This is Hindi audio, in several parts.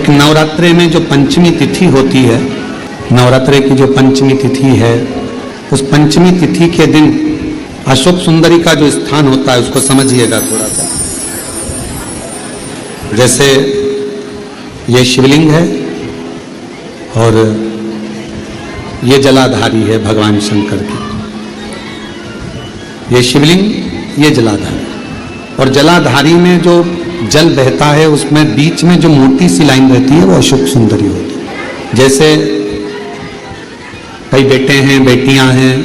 लेकिन नवरात्रे में जो पंचमी तिथि होती है, नवरात्रे की जो पंचमी तिथि है, उस पंचमी तिथि के दिन अशोक सुंदरी का जो स्थान होता है उसको समझिएगा थोड़ा सा। जैसे ये शिवलिंग है और ये जलाधारी है भगवान शंकर की। ये शिवलिंग, ये जलाधारी, और जलाधारी में जो जल बहता है उसमें बीच में जो मोटी सी लाइन रहती है वो अशोक सुंदरी होती है। जैसे कई बेटे हैं, बेटियां हैं,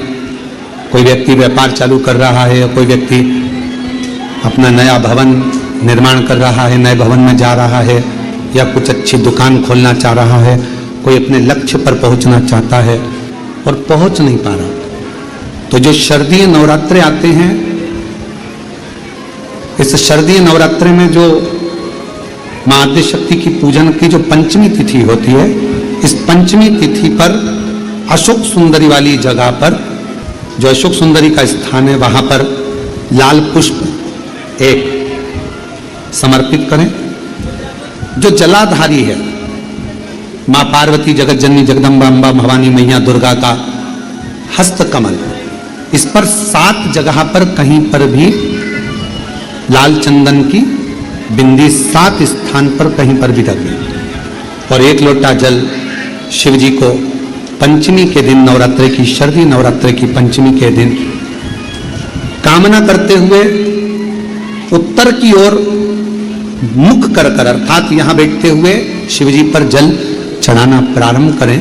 कोई व्यक्ति व्यापार चालू कर रहा है, कोई व्यक्ति अपना नया भवन निर्माण कर रहा है, नए भवन में जा रहा है, या कुछ अच्छी दुकान खोलना चाह रहा है, कोई अपने लक्ष्य पर पहुंचना चाहता है और पहुंच नहीं पा रहा। तो जो शारदीय नवरात्रे आते हैं, इस शारदीय नवरात्रे में जो मां आद्य शक्ति की पूजन की जो पंचमी तिथि होती है, इस पंचमी तिथि पर अशोक सुंदरी वाली जगह पर, जो अशोक सुंदरी का स्थान है, वहां पर लाल पुष्प एक समर्पित करें। जो जलाधारी है, मां पार्वती, जगत जननी, जगदम्बा, अम्बा, भवानी मैया, दुर्गा का हस्त कमल, इस पर 7 जगह पर कहीं पर भी लाल चंदन की बिंदी 7 स्थान पर कहीं पर भी रखें, और 1 लोटा जल शिव जी को पंचमी के दिन, नवरात्रि की, शारदीय नवरात्रि की पंचमी के दिन कामना करते हुए उत्तर की ओर मुख कर कर, अर्थात यहां बैठते हुए शिव जी पर जल चढ़ाना प्रारंभ करें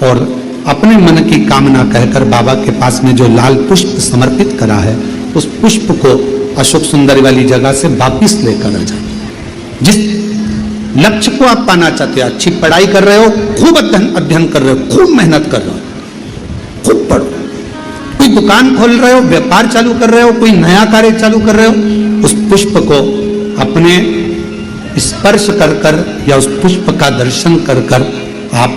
और अपने मन की कामना कहकर बाबा के पास में जो लाल पुष्प समर्पित करा है उस पुष्प को अशोक सुंदरी वाली जगह से वापिस लेकर आ जाए। जिस लक्ष्य को आप पाना चाहते हो, अच्छी पढ़ाई कर रहे हो, खूब अध्ययन कर रहे हो, खूब मेहनत कर रहे हो, खूब पढ़ो, कोई दुकान खोल रहे हो, व्यापार चालू कर रहे हो, कोई नया कार्य चालू कर रहे हो, उस पुष्प को अपने स्पर्श कर कर या उस पुष्प का दर्शन कर कर आप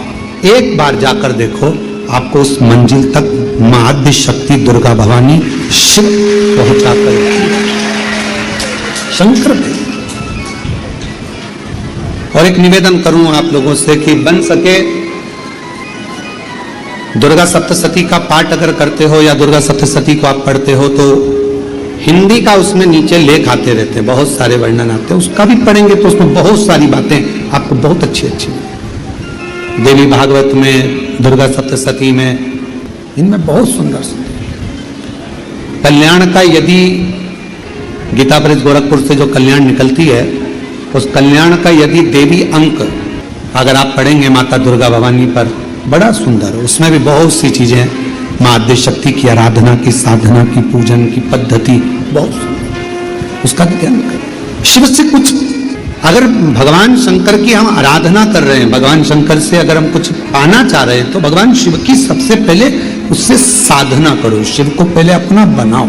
एक बार जाकर देखो, आपको उस मंजिल तक मां आद्य शक्ति दुर्गा भवानी शिव पहुंचाकर शंकर पे। और एक निवेदन करूं आप लोगों से कि बन सके दुर्गा सप्तशती का पाठ अगर करते हो या दुर्गा सप्तशती को आप पढ़ते हो तो हिंदी का उसमें नीचे लेख आते रहते हैं, बहुत सारे वर्णन आते हैं, उसका भी पढ़ेंगे तो उसमें बहुत सारी बातें आपको बहुत अच्छी अच्छी, देवी भागवत में, दुर्गा सप्तशती में, इनमें बहुत सुंदर सुंदर कल्याण का, यदि गीता ब्रज गोरखपुर से जो कल्याण निकलती है उस कल्याण का यदि देवी अंक अगर आप पढ़ेंगे माता दुर्गा भवानी पर, बड़ा सुंदर, उसमें भी बहुत सी चीजें, मां आद्य शक्ति की आराधना की, साधना की, पूजन की पद्धति बहुत सुंदर, उसका ध्यान करें। शिव से कुछ, अगर भगवान शंकर की हम आराधना कर रहे हैं, भगवान शंकर से अगर हम कुछ पाना चाह रहे हैं तो भगवान शिव की सबसे पहले उससे साधना करो, शिव को पहले अपना बनाओ।